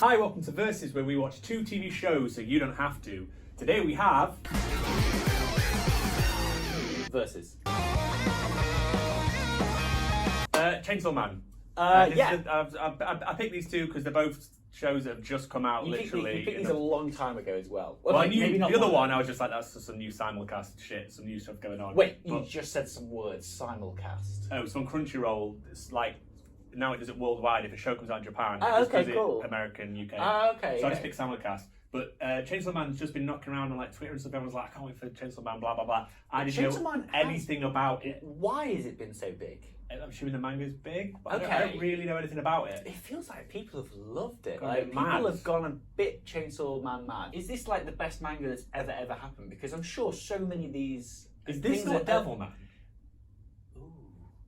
Hi, welcome to Versus, where we watch 2 TV shows so you don't have to. Today we have... Versus. Chainsaw Man. Yeah. I picked these two because they're both shows that have just come out, You literally. picked these a long time ago as well. Well, Okay, maybe not the other long. one, I was just like, that's just some new simulcast shit, some new stuff going on. Wait, you But- just said some words. Simulcast. Oh, so on Crunchyroll, it's like, now it does it worldwide. If a show comes out in Japan, Oh, it just okay, does cool. it American, UK. Ah, okay. So I yeah. just picked simulcast. But Chainsaw Man's just been knocking around on like Twitter and stuff. Everyone's like, I can't wait for Chainsaw Man, blah, blah, blah. I didn't Chainsaw know Man anything about it. Why has it been so big? I'm assuming the manga's big, but I Okay. don't really know anything about it. It feels like people have loved it. Gone a Like bit people mad. have gone a bit Chainsaw Man mad. Is this like the best manga that's ever happened? Because I'm sure so many of these. Is this things not that- Devilman? Ooh.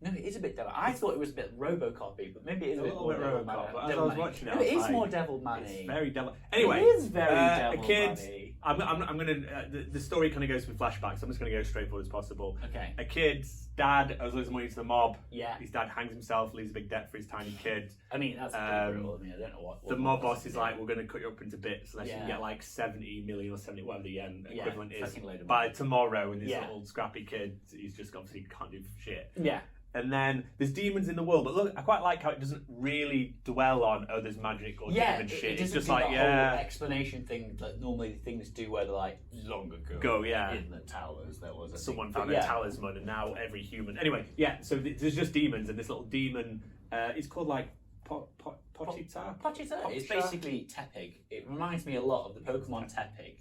No, it is a bit devil. I thought it was a bit RoboCop-y, but maybe it is a bit little more bit Devil RoboCop, Man. but as I Devil was Man. watching it, No, I was it is like, more Devil Man-y. It's very devil. Anyway, it is very a Devil kid. Man-y. I'm gonna. The story kind of goes through flashbacks. So I'm just gonna go as straightforward as possible. Okay. A kid's dad owes loads of money to the mob. Yeah. His dad hangs himself, leaves a big debt for his tiny kid. I mean, that's pretty brutal. I mean, I don't know what The mob boss is like, we're going to cut you up into bits unless you Yeah. can get like 70 million or 70 whatever the yen Yeah, equivalent is fucking load of by money. tomorrow. And this Yeah. little scrappy kid, he's just obviously can't do shit. Yeah. And then there's demons in the world, but look, I quite like how it doesn't really dwell on there's magic or Yeah, demon shit. it It's doesn't just do like that whole explanation thing that normally things do, where they're like, long ago, Go, yeah. in the towers there was a someone thing. found But a talisman, and now every human. Anyway, yeah. So there's just demons, and this little demon, it's called like Pochita. Pochita. It's basically Tepig. It reminds me a lot of the Pokemon Tepig.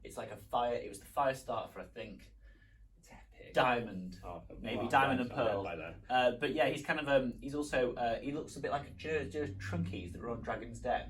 It's like a fire. It was the fire starter for, I think, Diamond, maybe Diamond and Pearl. But yeah, he's kind of he's also he looks a bit like a Trunkies that are on Dragon's Den,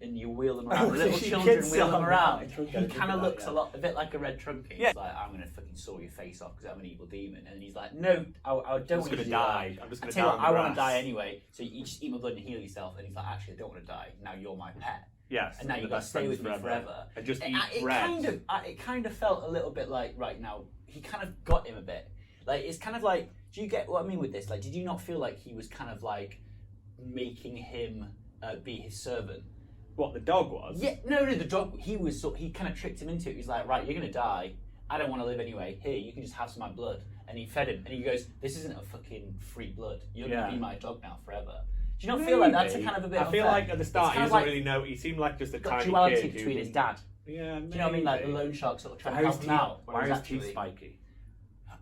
and you wheel them around. Little children wheel them around. He kind of looks a bit like a red Trunky. Yeah. He's like, I'm gonna fucking saw your face off because I'm an evil demon, and he's like, no, I don't want gonna to die. I'm just gonna tell you die what, on the I want to grass. die anyway. So you just eat my blood and heal yourself. And he's like, actually, I don't want to die. Now you're my pet. Yes. And now you've got to stay with me forever. And just eat it bread. it kind of felt a little bit like, right now, he kind of got him a bit. Like, it's kind of like, do you get what I mean with this? Like, did you not feel like he was kind of like making him be his servant? What, the dog was? Yeah, no, the dog, he kind of tricked him into it. He's like, right, you're going to die. I don't want to live anyway. Here, you can just have some of my blood. And he fed him. And he goes, this isn't a fucking free blood. You're going to be my dog now forever. Do you not feel like that's a kind of a bit I feel unfair? like at the start It's he kind of doesn't like- really know. He seemed like just a got tiny duality kid between his dad. Yeah, Do you know what I mean? Like the loan shark sort of trying to Why is help him out. Why whereas is his teeth actually- spiky?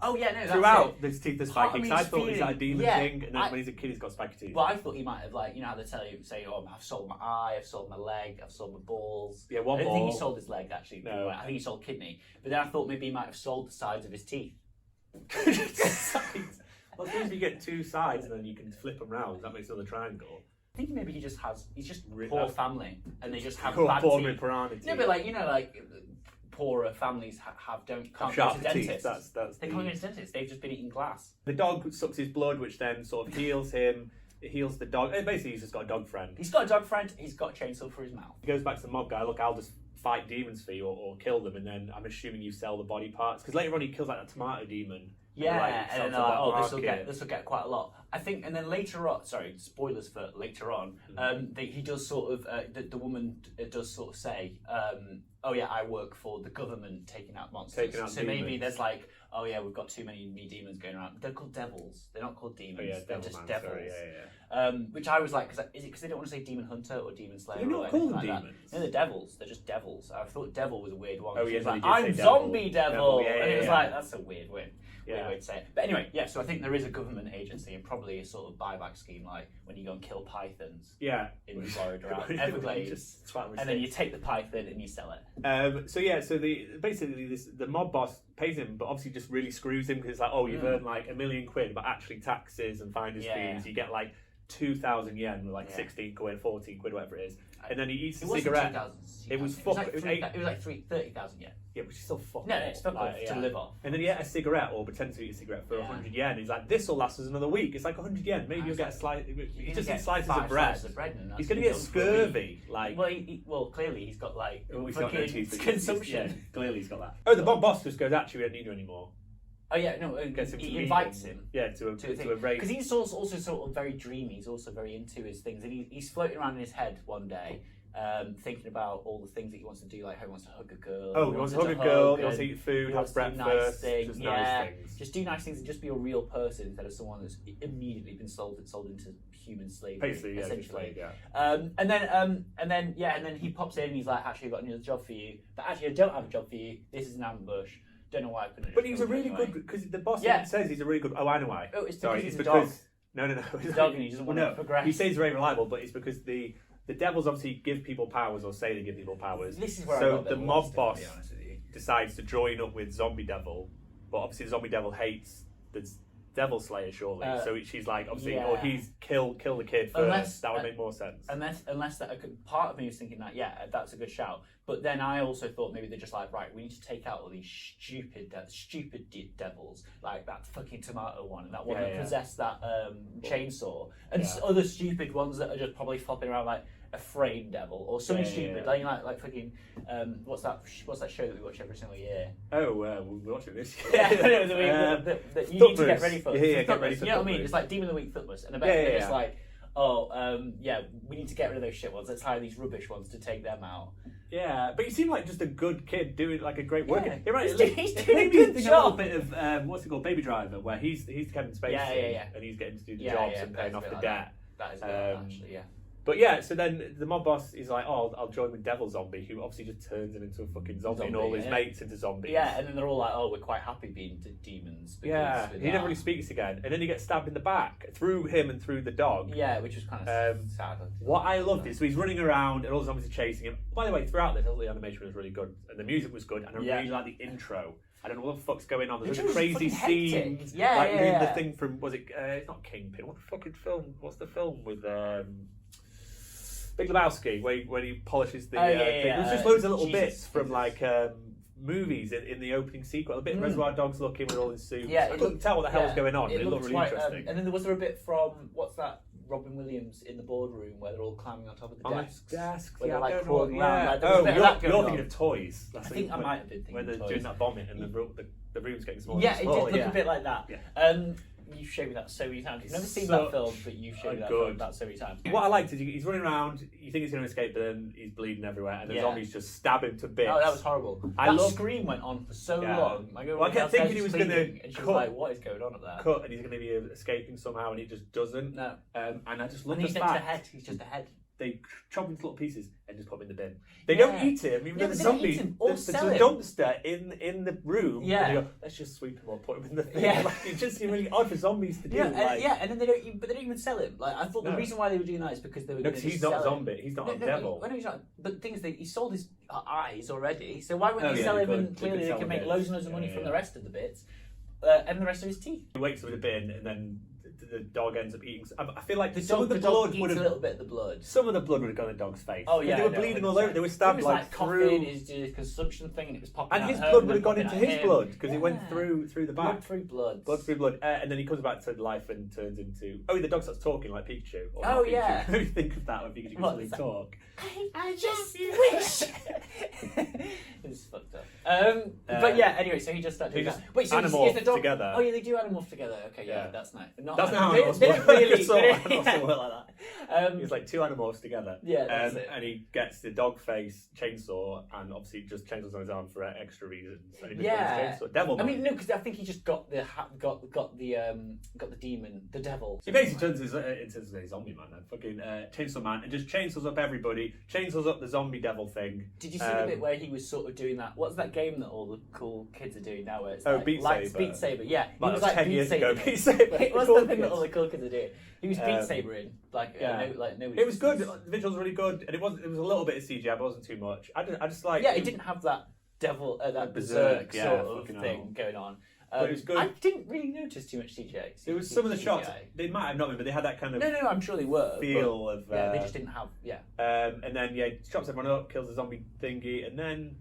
Oh yeah, no, that's Throughout, it. his teeth are Part spiky. of me Because I is thought it was that a feeling- demon yeah, thing, and then when he's a kid, he's got spiky teeth. Well, I thought he might have, like, you know how they tell you, say, oh, I've sold my eye, I've sold my leg, I've sold my balls. Yeah, one I don't think ball. he sold his leg, actually. No. I think he sold kidney. But then I thought maybe he might have sold the sides of his teeth. Sides. Well, as soon as you get 2 sides, and then you can flip them round. That makes another triangle. I think maybe he's just Really? poor family, and they just have Poor bad poor teeth. piranha teeth. No, but like, you know, like, poorer families can't go to Sharp teeth. dentists. That's They can't go to dentists, they've just been eating glass. The dog sucks his blood, which then sort of heals him. It heals the dog. Basically, he's just got a dog friend. He's got a dog friend, he's got a chainsaw for his mouth. He goes back to the mob guy. Look, I'll just fight demons for you, or kill them, and then I'm assuming you sell the body parts. Because later on, he kills like a tomato demon. Yeah, sells and to they're like, the oh, market. this will get quite a lot. I think, and then later on, sorry, spoilers for later on. He does sort of the woman does sort of say, oh yeah, I work for the government taking out monsters. Taking out so maybe demons. there's like, oh yeah, we've got too many demons going around. They're called devils. They're not called demons. Oh, yeah, They're Devilman, just sorry, devils. yeah. Which I was like, is it because they don't want to say demon hunter or demon slayer? They're not or called anything like demons. That? No, they're devils. They're just devils. I thought devil was a weird one. Oh, She yeah, was so like, he did I'm say devil. zombie devil. Devil, yeah, and it was yeah. like, that's a weird way Yeah. to say it. But anyway, yeah, so I think there is a government agency and probably a sort of buyback scheme, like when you go and kill pythons Yeah. in Florida or Everglades, Just swap and then you take the python and you sell it. So the mob boss pays him, but obviously just really screws him because it's like, oh, you've earned like £1 million, but actually taxes and finder's fees, you get like 2,000 yen, like 16 quid, 14 quid, whatever it is. And then he eats a cigarette. It was like 30,000 yen. Yeah, which is still fucking. No, it's fuck off to live off. And then he ate a cigarette, or pretends to eat a cigarette for 100 yen. He's like, this will last us another week. It's like 100 yen. Maybe you'll get a slice. He just eats slices of bread. He's going to get scurvy. Like, well, clearly he's got like he's got no teeth, but consumption. Yeah, clearly he's got that. Oh, the mob boss just goes, actually, we don't need you anymore. Oh yeah, no, Gets him to he meet invites him. him. Yeah, to a race. Because he's also sort of very dreamy. He's also very into his things, and he's floating around in his head one day, thinking about all the things that he wants to do, like how he wants to hug a girl. Oh, he wants to hug a girl, he wants to eat food, have breakfast, nice things. just nice things. Just do nice things and just be a real person instead of someone that's immediately been sold into human slavery. Basically, yeah, essentially. yeah. And then he pops in and he's like, actually, I've got another job for you. But actually, I don't have a job for you. This is an ambush. Don't know why I couldn't. But he's a really good, because the boss says he's a really good. Oh, I know why. Oh, it's Sorry, because it's he's a dog. No. He's a dog and he doesn't want to progress. He says he's very reliable, but it's because the devils obviously give people powers or say they give people powers. This is where so the mob boss decides to join up with Zombie Devil, but obviously the Zombie Devil hates the Devil Slayer, surely. So she's like, obviously, or he's kill the kid first. That would make more sense. Unless that part of me was thinking that, that's a good shout. But then I also thought maybe they're just like, right, we need to take out all these stupid devils, like that fucking tomato one and that one that possessed that chainsaw, and other stupid ones that are just probably flopping around like a frame devil or something stupid, like fucking what's that show that we watch every single year? Oh, we're watching this. Yeah, that you need to get ready for. Get ready for. You know what I mean? It's like Demon of the Week Footmas, and I bet they're just like, we need to get rid of those shit ones. Let's hire these rubbish ones to take them out. Yeah, but you seem like just a good kid doing like a great work. Yeah. He's doing a good job. A little bit of what's it called, Baby Driver, where he's Kevin Spacey, and he's getting to do the jobs and paying off the debt. That is actually, yeah. But yeah, so then the mob boss is like, oh, I'll join with Devil Zombie, who obviously just turns him into a fucking zombie and all his mates into zombies. Yeah, and then they're all like, oh, we're quite happy being demons. He never really speaks again. And then he gets stabbed in the back through him and through the dog. Yeah, which was kind of sad. What I loved is, so he's running around and all the zombies are chasing him. By the way, throughout this, all the animation was really good. And the music was good. And I really like the intro. I don't know what the fuck's going on. There's a crazy scene. Doing the thing from, was it, it's not Kingpin. What the fucking film? What's the film with, Big Lebowski, where he polishes the thing. There's just loads of little bits from like movies in the opening sequence. A bit of Reservoir Dogs looking with all his suits. I couldn't tell what the hell was going on. It looked really interesting. And then was there a bit from, what's that, Robin Williams in the boardroom where they're all climbing on top of the desks? Where they're like crawling around. You're thinking of Toys. I think I might have been thinking when they're Toys. doing that bombing and the room's getting smaller. Yeah, it did look a bit like that. You've showed me that so many times. I've never seen that film, but you've showed me that so many times. What I liked is he's running around, you think he's going to escape, but then he's bleeding everywhere, and the zombies just stab him to bits. Oh, that was horrible. That scream went on for so long. I kept thinking he was going to and she was like, what is going on up there? Cut, and he's going to be escaping somehow, and he just doesn't. No. And I just love the fact. He's just a head. He's just a head. They chop him into little pieces and just put him in the bin. They don't eat him, even though the zombies. There's a dumpster in the room. Yeah. And they go, let's just sweep him or put him in the bin. Yeah. Like, it just seemed really odd for zombies to do. And then they don't even sell him. Like I thought the reason why they were doing that is because they were. No, because he's not a zombie. He's not a devil. No, he's not. But the thing is, he sold his eyes already. So why wouldn't they sell him? And clearly they can make loads and loads of money from the rest of the bits, and the rest of his teeth. He wakes up with a bin, and then the dog ends up eating. I feel like the some dog, of the blood would have a little bit of the blood. Some of the blood would have gone in the dog's face. Oh yeah, they were bleeding all over. They were stabbed like through. Coughing, his consumption thing, and it was popping. And his blood would have gone into his blood because it went through the back. Blood through blood. Blood through blood, and then he comes back to life and turns into. Oh, the dog starts talking like Pikachu. Oh yeah. What do you think of that when Pikachu can really talk? I just wish. It's fucked up. But yeah, anyway, so he just started doing that. Wait, so animorph the dog together. Oh yeah, they do animorph together. Okay, yeah, that's nice. That's not how animals work. They don't work like that. It's like two animals together. Yeah, that's it. And he gets the dog face chainsaw, and obviously just chainsaws on his arm for extra reasons. And he just goes chainsaw. Devil. I mean, no, because I think he just got the demon, the devil. He basically turns into a zombie man, then fucking chainsaw man, and just chainsaws up everybody, chainsaws up the zombie devil thing. Did you see the bit where he was sort of doing that? What's that game that all the cool kids are doing now? Where it's Beat Saber. Beat Saber, yeah. Like, he was like 10 Beat years Saber. ago. Beat Saber. It was the thing that all the cool kids are doing. He was Beat Sabering, nobody. It was good. The visuals were really good, and it was a little bit of CGI, but it wasn't too much. I just like. Yeah, it didn't have that devil, that berserk sort of thing going on. But it was good. I didn't really notice too much CGI. There was some of the shots. They might have not been, but they had that kind of. No, I'm sure they were. Feel of. Yeah, they just didn't have. Yeah. And then he chops everyone up, kills the zombie thingy, and then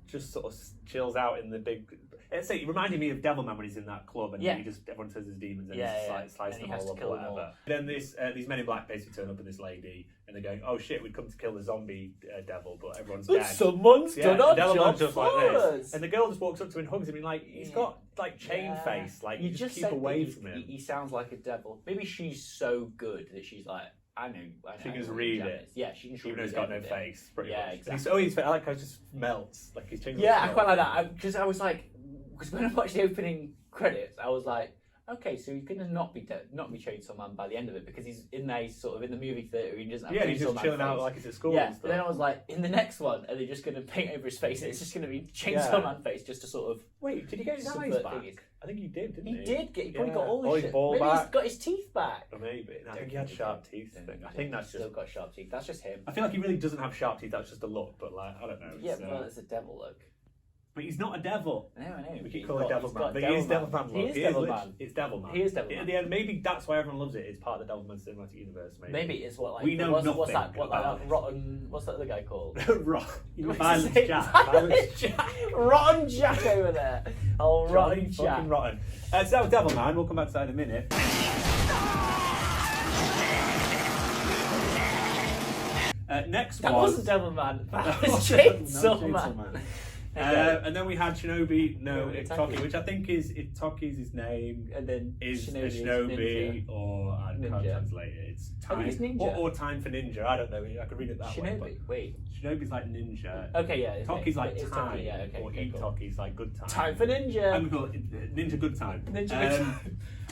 just sort of chills out in the big. It reminded me of Devilman when he's in that club and he just everyone says his demons and slice them all up or whatever. Then these Men in Black basically turn up with this lady and they're going, "Oh shit, we'd come to kill the zombie devil, but everyone's dead." Someone's done our job just for like us. this. And the girl just walks up to him and hugs him and like he's got like chain face, like you just keep away from him. He sounds like a devil. Maybe she's so good that she's like, I know. She can just read it. Yeah, she can just read it. Even though he's got no face, pretty much. Yeah, exactly. Oh, his face, I like how it just melts. Like his chin. Yeah, I quite like that. Because I was like, because when I watched the opening credits, I was like, okay, so he's gonna not be Chainsaw Man by the end of it because he's in there, he's sort of in the movie theatre. He doesn't have Chainsaw he's just chilling face. out like it's at school. Yeah, and stuff. but then I was like, in the next one, are they just gonna paint over his face and it's just gonna be Chainsaw Man face just to sort of wait? Did he get his eyes back? Thingies. I think he did, didn't he? He did get. He probably got all his shit. Ball Maybe back. he's got his teeth back. Or maybe. No, I think he had sharp teeth. I think that's still got sharp teeth. That's just him. I feel like he really doesn't have sharp teeth. That's just a look. But like, I don't know. Yeah, well, it's a devil look. But he's not a devil. I know. We keep calling it Devil Man. But he is Devil Man. He is Devil Man. It's Devil Man. He is Devil Man. At the end, maybe that's why everyone loves it. It's part of the Devil Man cinematic universe. Maybe it's what like we know nothing. What's that? What like that rotten? What's that other guy called? Violent Jack. Rotten Jack over there. Oh, Rotten Jack. Fucking rotten. So that was Devil Man. We'll come back to that in a minute. Next that was... wasn't Devil Man. That was Chainsaw Man. And then we had Shinobi no Ittoki, which I think is Ittoki's his name, and then is Shinobi, or I can't translate it. It's time it's ninja. Or time for ninja. I don't know. I could read it that way. Shinobi. Wait. Shinobi's like ninja. Okay, yeah. Ittoki's like time. Yeah, okay. Or Ittoki's like good time. Time for ninja. I'm gonna call it ninja good time. Ninja good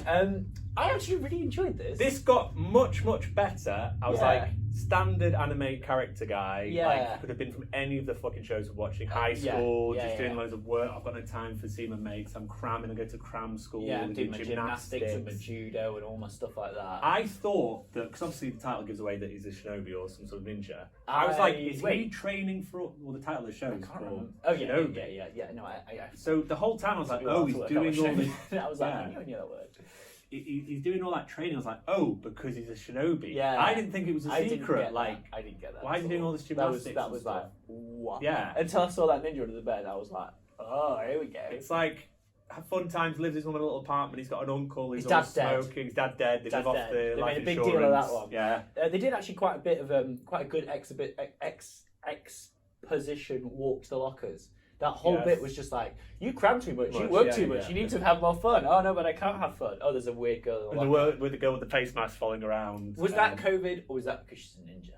time. I actually really enjoyed this. This got much better. I was like standard anime character guy. Yeah. Like could have been from any of the fucking shows we're watching. High school, just doing loads of work. I've got no time for seeing my mates. I'm cramming. I go to cram school. Yeah, I'm doing my gymnastics and my judo and all my stuff like that. I thought that because obviously the title gives away that he's a shinobi or some sort of ninja. I was like, is he training for? Well, the title of the show is called Shinobi. Yeah. No, I. So the whole time I was like, oh, he's doing all this. I was like, I knew that word. He's doing all that training. I was like, oh, because he's a shinobi. Yeah. I didn't think it was a secret. Like, I didn't get that. Why is he doing all this gymnastics? That was like, what? Yeah. Until I saw that ninja under the bed, I was like, oh, here we go. It's like, have fun times, lives in one little apartment. He's got an uncle. His dad's smoking. dead. His dad's dead. They live off the they life made a big insurance. deal of that one. Yeah. They did actually quite a bit of quite a good exposition walk to the lockers. That whole bit was just like, you cram too much, you work too much, you need to have more fun. Oh no, but I can't have fun. Oh, there's a weird girl. With the girl with the face mask falling around. Was that COVID or was that because she's a ninja?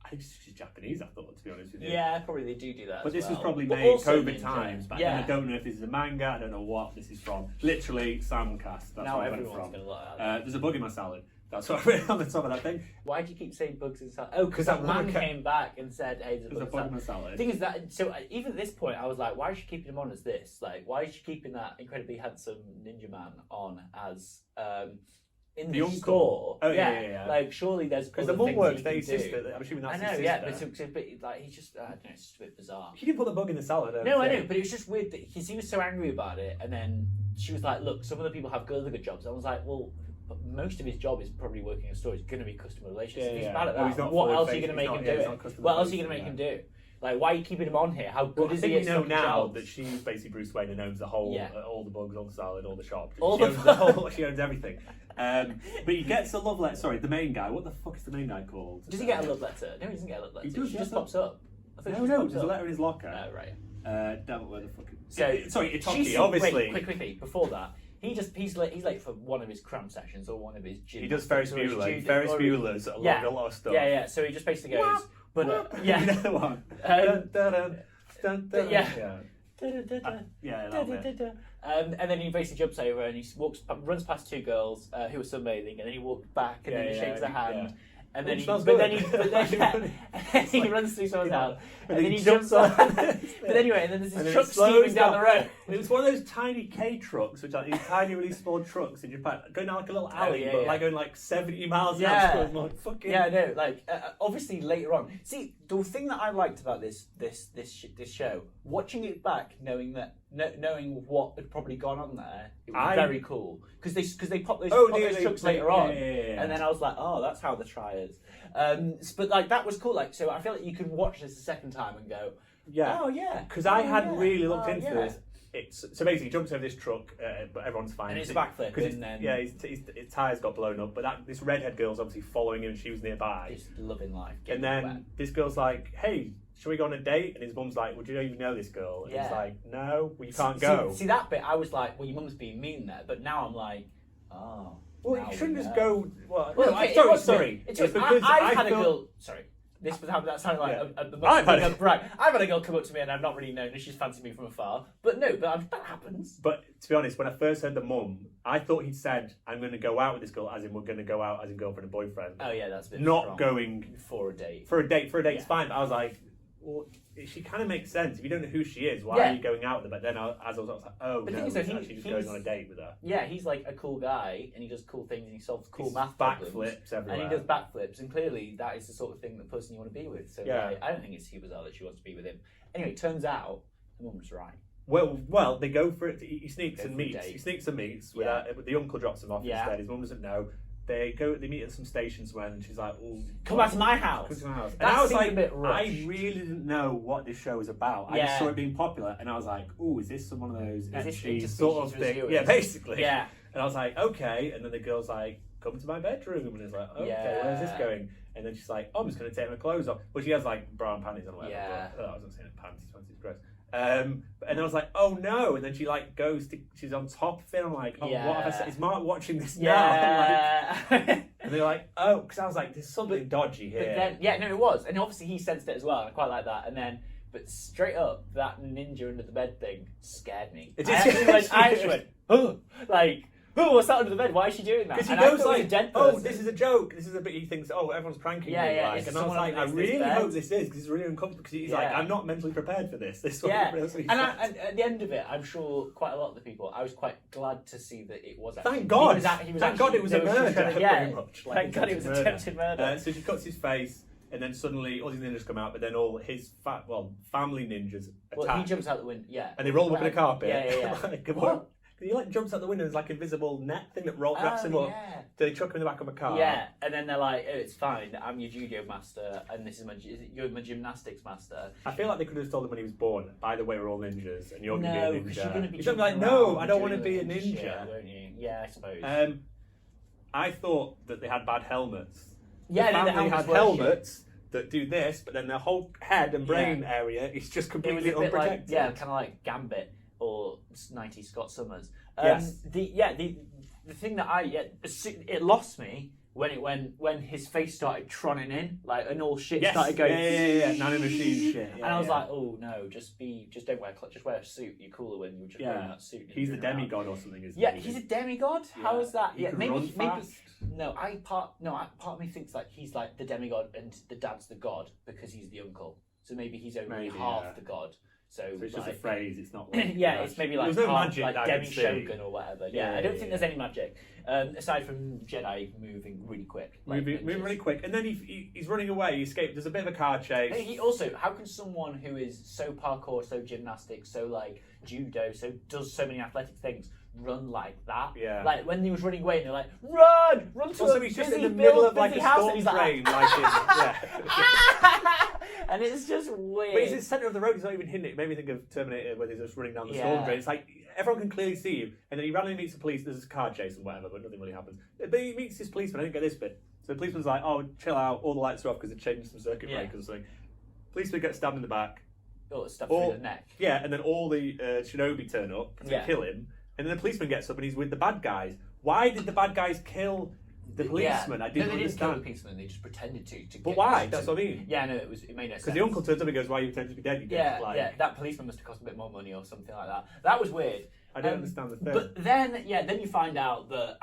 I think she's Japanese, I thought, to be honest with you. Yeah, probably they do that. But this was probably made COVID times. But I don't know if this is a manga, I don't know what this is from. Literally, Samcast. That's now what everyone's going to look at that. There's a bug in my salad. That's what I wrote on the top of that thing. Why do you keep saying bugs in salad? Oh, because that man came back and said, hey, there's a bug in my salad. The thing is that, so even at this point, I was like, why is she keeping him on as this? Like, why is she keeping that incredibly handsome ninja man on as, in the store? Oh, yeah. Like, surely there's because the mum works there, his sister. I'm assuming that's his sister. I know, but like, he's just, I don't know, it's just a bit bizarre. He didn't put the bug in the salad. No, I know, but it was just weird that he was so angry about it, and then she was like, look, some other people have other good jobs. I was like, well, most of his job is probably working in a store. He's going to be customer relations. If he's bad at that, what else are you going to make him do it? What else are you going to make him do? Like, why are you keeping him on here? How good is he? I think we know now that she's basically Bruce Wayne and owns the whole, all the bugs, all the salad, all the shop. She owns everything. But he gets a love letter. Sorry, the main guy. What the fuck is the main guy called? Does he get a love letter? No, he doesn't get a love letter. He does. She just pops up. No, there's a letter in his locker. Oh, right. Damn it, where the fuck is... Sorry, Ittoki, obviously. Wait, quickly, before that. He's late for one of his cram sessions or one of his gym. He does Ferris Bueller. Ferris Bueller's a lot of stuff. Yeah. So he just basically goes, yeah. You know one. And then he basically jumps over and he runs past two girls who are sunbathing, and then he walks back and then he shakes their hand. And then he runs through someone's house, and then he jumps on. But anyway, and then there's this truck steaming down the road. It was one of those tiny K trucks, which are these tiny, really small trucks in Japan, going down like a little alley, like going like 70 miles an hour. Like, fucking... Yeah, no, like obviously later on. See, the thing that I liked about this show, watching it back, knowing what had probably gone on there, it was very cool because they pop those trucks later on, and then I was like, oh, that's how the try is. But like that was cool. Like, so I feel like you can watch this a second time and go, because I hadn't really looked into this. So basically, he jumps over this truck, but everyone's fine. And it's a backflip. His tyres got blown up, but this redhead girl's obviously following him, and she was nearby. Just loving life. And then this girl's like, hey, shall we go on a date? And his mum's like, well, do you even know this girl? And he's like, no, well, you can't go. See that bit, I was like, well, your mum's being mean there. But now I'm like, oh. Well, you shouldn't just go. Well, Well, no, sorry. It's because I've had a felt- girl. Sorry. This was how that sounded like I've had a brag. I've had a girl come up to me and I've not really known if she's fancied me from afar. But no, that happens. But to be honest, when I first heard the mum, I thought he'd said, "I'm going to go out with this girl," as in we're going to go out as in girlfriend and boyfriend. Oh yeah, that's a bit not strong. going for a date. For a date's Yeah. fine. But I was like, well, she kind of makes sense. If you don't know who she is, why Yeah. are you going out with her? But then as I was like, oh But no, he's he's actually just going on a date with her. Yeah, he's like a cool guy and he does cool things and he solves cool He's math problems. backflips everywhere. And he does backflips, and clearly that is the sort of thing, the person you want to be with. So Yeah. like, I don't think it's too bizarre that she wants to be with him. Anyway, turns out the mum's right. Well, they go for it. He sneaks Go and for a meets. date. He sneaks and meets. Yeah. With the uncle drops him off Yeah. instead. His mum doesn't know. They meet at some station somewhere, and she's like, "Oh, Come back to my house. Come to my house." And That I was seemed like, a bit I rushed. really didn't know what this show was about. I Yeah. just saw it being popular, and I was like, "Oh, is this some one of those Is this ecchi interspecies sort of thing?" reviewers? Yeah, basically. Yeah. And I was like, "Okay." And then the girl's like, "Come to my bedroom," and it's like, "Okay, Yeah. where's this going?" And then she's like, "Oh, I'm just going to take my clothes off." Well, she has like bra and panties on, whatever. Yeah. But, I was not saying panties, gross. And I was like, "Oh no!" And then she like she's on top of it. I'm like, "Oh, what have I said? Is Mark watching this now?" Yeah. And they're like, "Oh," because I was like, "There's something dodgy here." But then, yeah, no, it was, and obviously he sensed it as well, and I quite like that. And then, but straight up, that ninja under the bed thing scared me. It I is- actually went, oh, like, oh, what's that under the bed? Why is she doing that? Because he And I goes thought it was like, a dead "Oh, person. this is a joke. This is a bit." He thinks, "Oh, everyone's pranking Yeah, me." yeah, Like, it's and I was someone like, "I underneath this really bed." hope this is because he's really uncomfortable." Because he's like, Yeah. "I'm not mentally prepared for this." This one, Yeah, that's what he and said. at the end of it, I'm sure quite a lot of the people, I was quite glad to see that it was actually... Thank God! He was Thank God it was a they were murder, trying to- yeah, pretty much. Like thank God it was attempted attempted murder. So she cuts his face, and then suddenly all these ninjas come out, but then all his family ninjas attack. Well, he jumps out the window, yeah. And they roll him up in a carpet. Yeah. Like, What? He like jumps out the window. There's like invisible net thing that wraps him up. Yeah. So they chuck him in the back of a car. Yeah, and then they're like, "Oh, it's fine. I'm your judo master, and this is you're my gymnastics master." I feel like they could have told him when he was born. By the way, we're all ninjas, and you're going to be a ninja. because you're going to be. He's gonna be like, jumping "No, around I don't want to doing be a ninja shit, ninja." don't you? Yeah, I suppose. I thought that they had bad helmets. Yeah, the no, the family helmets had were helmets that do this, but then their whole head and brain area is just it was completely a bit unprotected. like, yeah, kind of like Gambit or 90s Scott Summers. Yes. The thing that it lost me when his face started tronning in, like, and all shit Yes. started going. Yeah. Nanomachine shit. And I was like, oh no, just don't wear a suit. You're cooler when you're just wearing that suit. and He's the you're doing that. demigod or something, isn't Yeah, he? he's a demigod. Yeah. How is that? He Yeah, can maybe run fast. part of me thinks like he's like the demigod and the dad's the god because he's the uncle. So maybe he's only Maybe, half yeah. the god. So it's like, just a phrase. It's not. Like, yeah, it's maybe like there's no half, magic like that I Demi can see. Shogun or whatever. Yeah, Yeah, I don't yeah, think yeah. there's any magic aside from Jedi moving really quick. Like Moving ninjas. really quick, and then he's running away. He escaped. There's a bit of a car chase. He also, how can someone who is so parkour, so gymnastics, so like judo, so does so many athletic things, run like that? Yeah. Like when he was running away, and they're like, run to Also, a he's just busy in the middle of busy like a house, storm and he's like, drain, like yeah. and it's just weird. But he's in the centre of the road. He's not even hitting it. It made me think of Terminator when he's just running down the storm drain. It's like everyone can clearly see you, and then he randomly meets the police. There's a car chase and whatever, but nothing really happens. But he meets this policeman. I didn't get this bit. So the policeman's like, "Oh, chill out. All the lights are off because they changed some circuit breakers or something." Policeman gets stabbed in the back. Oh, stuff through the neck. Yeah, and then all the Shinobi turn up to kill him, and then the policeman gets up and he's with the bad guys. Why did the bad guys kill the policeman? I didn't They didn't kill understand. the policeman. They just pretended to. But why? That's what I mean. Yeah, no, it made no sense. Because the uncle turns up and goes, "Why are you pretending to be dead?" You Yeah, like, yeah, that policeman must have cost a bit more money or something like that. That was weird. I don't understand the thing. But then you find out that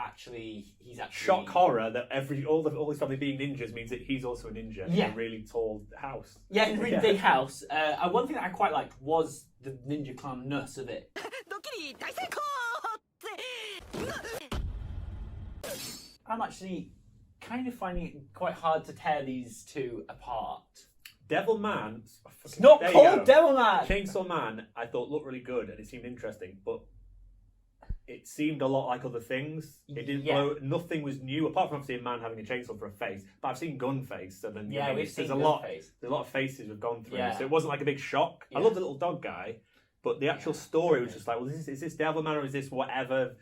he's actually Shock horror that all his family being ninjas means that he's also a ninja in a really tall house. Yeah, in a really big house. One thing that I quite liked was the ninja clown-ness of it. I'm actually kind of finding it quite hard to tear these two apart. Devil Man. It's not there you called go. Devil Man! Chainsaw Man, I thought looked really good and it seemed interesting, but it seemed a lot like other things. It didn't blow. Nothing was new apart from obviously a man having a chainsaw for a face. But I've seen Gunface, and then we've seen there's a lot. Gunface. There's a lot of faces we've gone through, Yeah. so it wasn't like a big shock. I love the little dog guy, but the actual story was just like, well, is this Devil Man or is this whatever?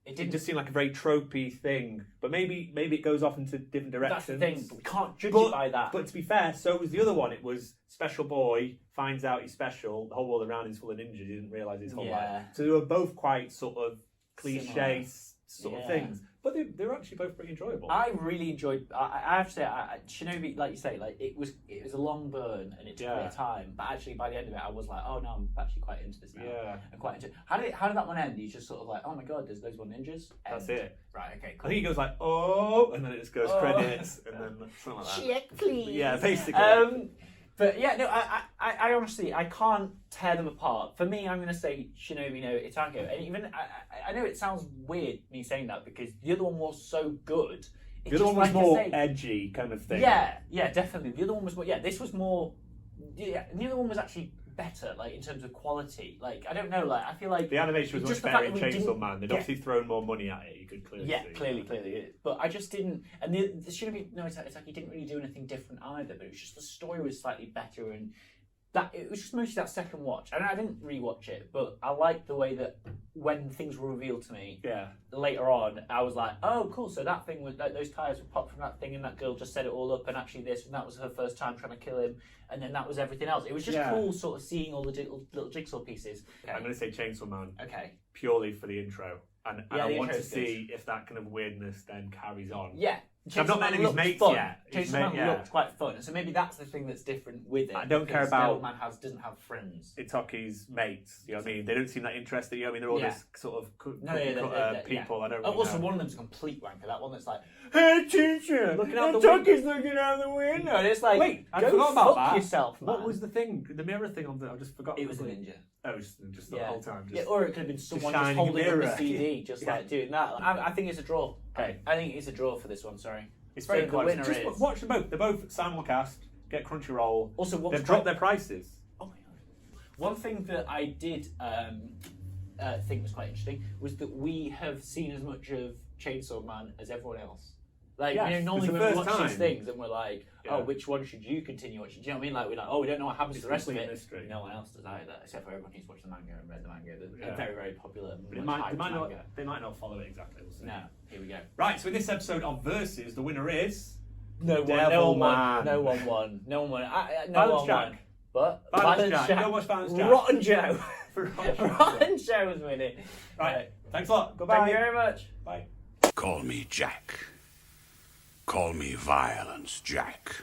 It just seemed like a very tropey thing, but maybe it goes off into different directions. That's the thing, but we can't judge it by that. But to be fair, so was the other one. It was special boy finds out he's special. The whole world around him is full of ninjas. He didn't realise his whole life. So they were both quite sort of cliche sort of things. But they're actually both pretty enjoyable. I really enjoyed. I have to say, Shinobi, like you say, like it was a long burn and it took a bit of time. But actually, by the end of it, I was like, oh no, I'm actually quite into this now. Yeah, I'm quite into. How did that one end? You just sort of like, oh my god, there's those one ninjas. That's it. Right. Okay. Cool. I think he goes like, oh, and then it just goes credits, and then something like that. Check, please. Yeah, basically. But yeah, no, I honestly, I can't tear them apart. For me, I'm going to say Shinobi no Ittoki. And even, I know it sounds weird me saying that because the other one was so good. The other one was more edgy kind of thing. Yeah, definitely. The other one was more, this was more, the other one was actually better, like in terms of quality. Like, I don't know, like, I feel like the animation was much better in Chainsaw Man. They'd obviously thrown more money at it, you could clearly see. Clearly. But I just didn't, and the Shinobi no Ittoki didn't really do anything different either, but it was just the story was slightly better, and that it was just mostly that second watch. And I didn't rewatch it, but I liked the way that when things were revealed to me later on, I was like, oh cool, so that thing was like those tires were popped from that thing and that girl just set it all up, and actually this, and that was her first time trying to kill him, and then that was everything else. It was just cool sort of seeing all the little jigsaw pieces. Okay. I'm going to say Chainsaw Man. Okay. Purely for the intro. And I want to see if that kind of weirdness then carries on. Yeah. I've not met his mates yet. Chainsaw Man looked quite fun, so maybe that's the thing that's different with it. I don't care about Man doesn't have friends. Ittoki's mates, you know what I mean? They don't seem that interested. You know what I mean? They're all this sort of people. I don't. Really also, know. one of them's a complete wanker. That one that's like, hey teacher, Ittoki's looking out the window. And it's like, wait, I forgot about that. Yourself, man. What was the thing? The mirror thing on the? I just forgot. It was a ninja. Oh, just the whole time. Or it could have been someone just holding up the CD, just like doing that. I think it's a draw. Okay. I think it's a draw for this one. Sorry. It's very close. Just watch them both. They're both simulcast. Get Crunchyroll. Also, they've dropped their prices. Oh my god! One thing that I did think was quite interesting was that we have seen as much of Chainsaw Man as everyone else. Like, normally when we watch these things and we're like, oh, which one should you continue watching? Do you know what I mean? Like, we're like, oh, we don't know what happens to the rest of it. Mystery. No one else does either, except for everyone who's watched the manga and read the manga. They're very, very popular. They might not follow it exactly. We'll see. No, here we go. Right, so in this episode of Versus, the winner is... No one won. Balance Jack. But Balance Jack. No much Balance Jack. Rotten Joe. Rotten Joe was winning. Right. Thanks a lot. Goodbye. Thank you very much. Bye. Call me Jack. Call me Violence Jack.